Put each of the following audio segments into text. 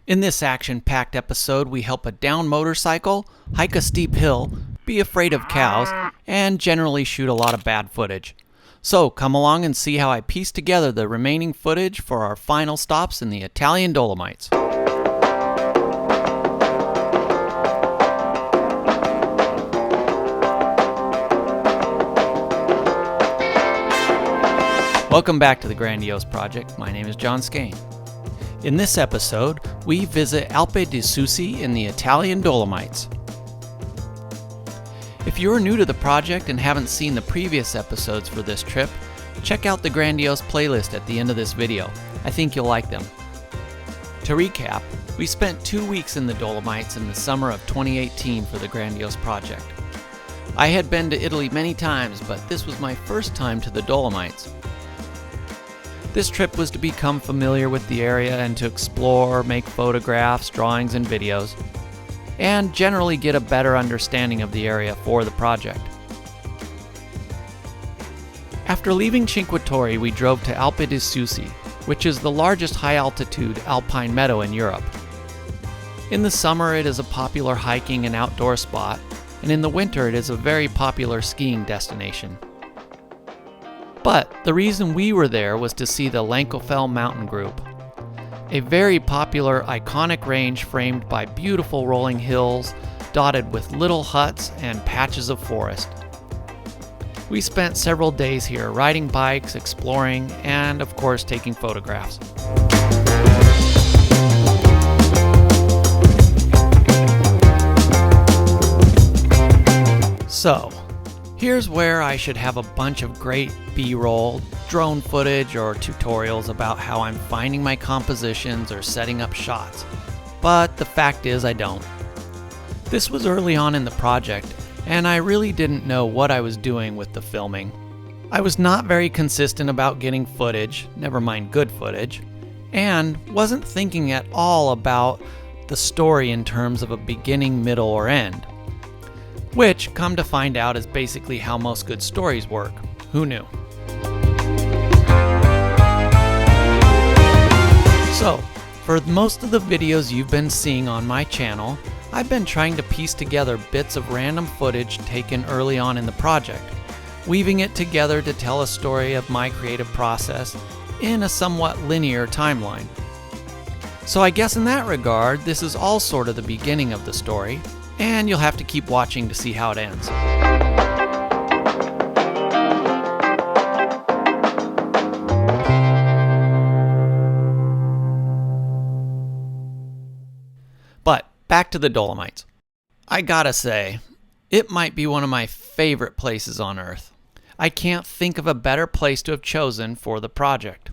In this action-packed episode, we help a down motorcycle, hike a steep hill, be afraid of cows, and generally shoot a lot of bad footage. So come along and see how I piece together the remaining footage for our final stops in the Italian Dolomites. Welcome back to the Grandiose Project. My name is John Scane. In this episode, we visit Alpe di Siusi in the Italian Dolomites. If you're new to the project and haven't seen the previous episodes for this trip, check out the Grandiose playlist at the end of this video. I think you'll like them. To recap, we spent 2 weeks in the Dolomites in the summer of 2018 for the Grandiose project. I had been to Italy many times, but this was my first time to the Dolomites. This trip was to become familiar with the area and to explore, make photographs, drawings, and videos, and generally get a better understanding of the area for the project. After leaving Cinque Torri, we drove to Alpe di Siusi, which is the largest high-altitude alpine meadow in Europe. In the summer, it is a popular hiking and outdoor spot, and in the winter, it is a very popular skiing destination. But the reason we were there was to see the Lancofel mountain group, a very popular, iconic range framed by beautiful rolling hills, dotted with little huts and patches of forest. We spent several days here riding bikes, exploring, and of course taking photographs. So, here's where I should have a bunch of great B-roll, drone footage, or tutorials about how I'm finding my compositions or setting up shots. But the fact is I don't. This was early on in the project, and I really didn't know what I was doing with the filming. I was not very consistent about getting footage, never mind good footage, and wasn't thinking at all about the story in terms of a beginning, middle, or end. Which, come to find out, is basically how most good stories work. Who knew? So, for most of the videos you've been seeing on my channel, I've been trying to piece together bits of random footage taken early on in the project, weaving it together to tell a story of my creative process in a somewhat linear timeline. So I guess in that regard, this is all sort of the beginning of the story, and you'll have to keep watching to see how it ends. But back to the Dolomites. I gotta say, it might be one of my favorite places on Earth. I can't think of a better place to have chosen for the project.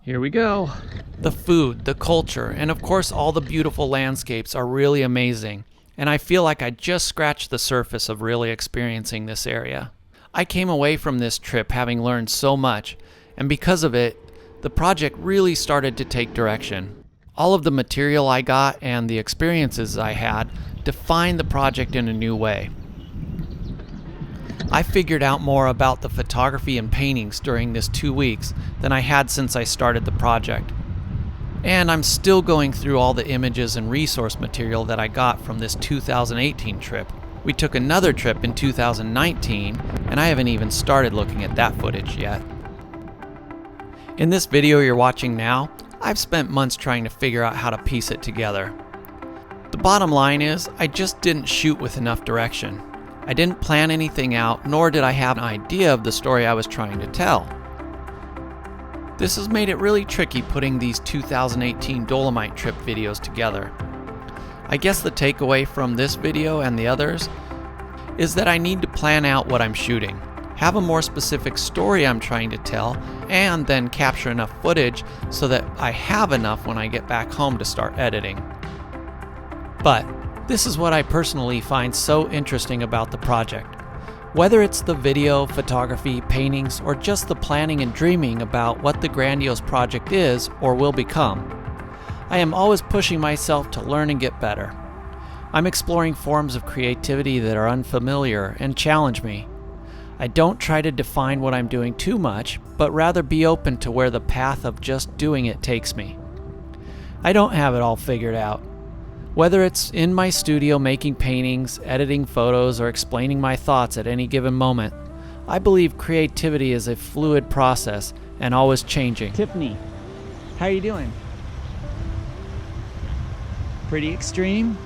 Here we go. The food, the culture, and of course all the beautiful landscapes are really amazing, and I feel like I just scratched the surface of really experiencing this area. I came away from this trip having learned so much, and because of it, the project really started to take direction. All of the material I got and the experiences I had defined the project in a new way. I figured out more about the photography and paintings during this 2 weeks than I had since I started the project. And I'm still going through all the images and resource material that I got from this 2018 trip. We took another trip in 2019, and I haven't even started looking at that footage yet. In this video you're watching now, I've spent months trying to figure out how to piece it together. The bottom line is, I just didn't shoot with enough direction. I didn't plan anything out, nor did I have an idea of the story I was trying to tell. This has made it really tricky putting these 2018 Dolomite trip videos together. I guess the takeaway from this video and the others is that I need to plan out what I'm shooting, have a more specific story I'm trying to tell, and then capture enough footage so that I have enough when I get back home to start editing. But this is what I personally find so interesting about the project. Whether it's the video, photography, paintings, or just the planning and dreaming about what the Grandiose project is or will become, I am always pushing myself to learn and get better. I'm exploring forms of creativity that are unfamiliar and challenge me. I don't try to define what I'm doing too much, but rather be open to where the path of just doing it takes me. I don't have it all figured out. Whether it's in my studio making paintings, editing photos, or explaining my thoughts at any given moment, I believe creativity is a fluid process and always changing. Tiffany, how are you doing? Pretty extreme?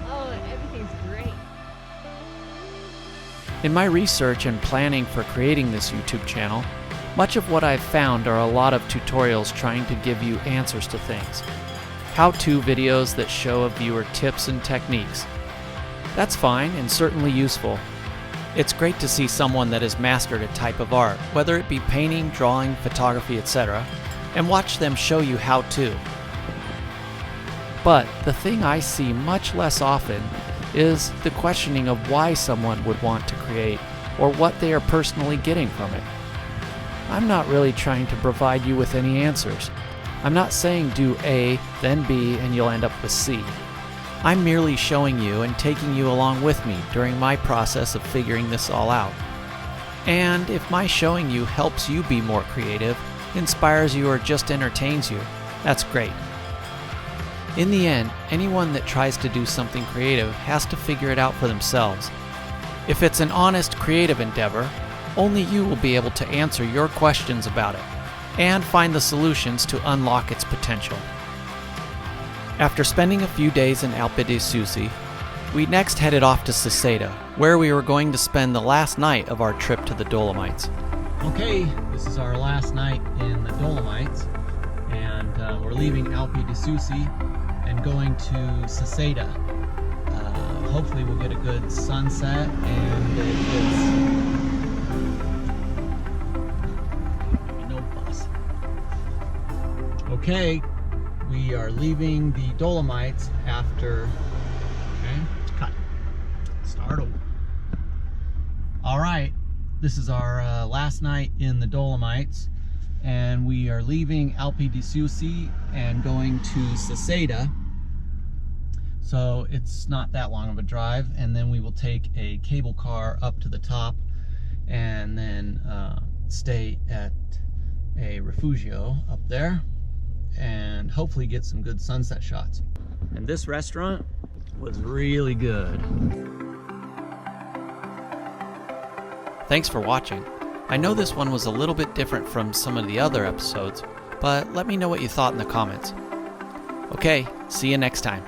Oh, everything's great. In my research and planning for creating this YouTube channel, much of what I've found are a lot of tutorials trying to give you answers to things. How-to videos that show a viewer tips and techniques. That's fine and certainly useful. It's great to see someone that has mastered a type of art, whether it be painting, drawing, photography, etc., and watch them show you how to. But the thing I see much less often is the questioning of why someone would want to create or what they are personally getting from it. I'm not really trying to provide you with any answers. I'm not saying do A, then B, and you'll end up with C. I'm merely showing you and taking you along with me during my process of figuring this all out. And if my showing you helps you be more creative, inspires you, or just entertains you, that's great. In the end, anyone that tries to do something creative has to figure it out for themselves. If it's an honest, creative endeavor, only you will be able to answer your questions about it and find the solutions to unlock its potential. After spending a few days in Alpe di Siusi, we next headed off to Saseda, where we were going to spend the last night of our trip to the Dolomites. Okay, this is our last night in the Dolomites, and we're leaving Alpe di Siusi and going to Saseda. Hopefully we'll get a good sunset and no bus. Okay, we are leaving the Dolomites after, okay, cut, start over. All right, this is our last night in the Dolomites, and we are leaving Alpe di Siusi and going to Saseda. So it's not that long of a drive, and then we will take a cable car up to the top and then stay at a refugio up there and hopefully get some good sunset shots. And this restaurant was really good. Thanks for watching. I know this one was a little bit different from some of the other episodes, but let me know what you thought in the comments. Okay, see you next time.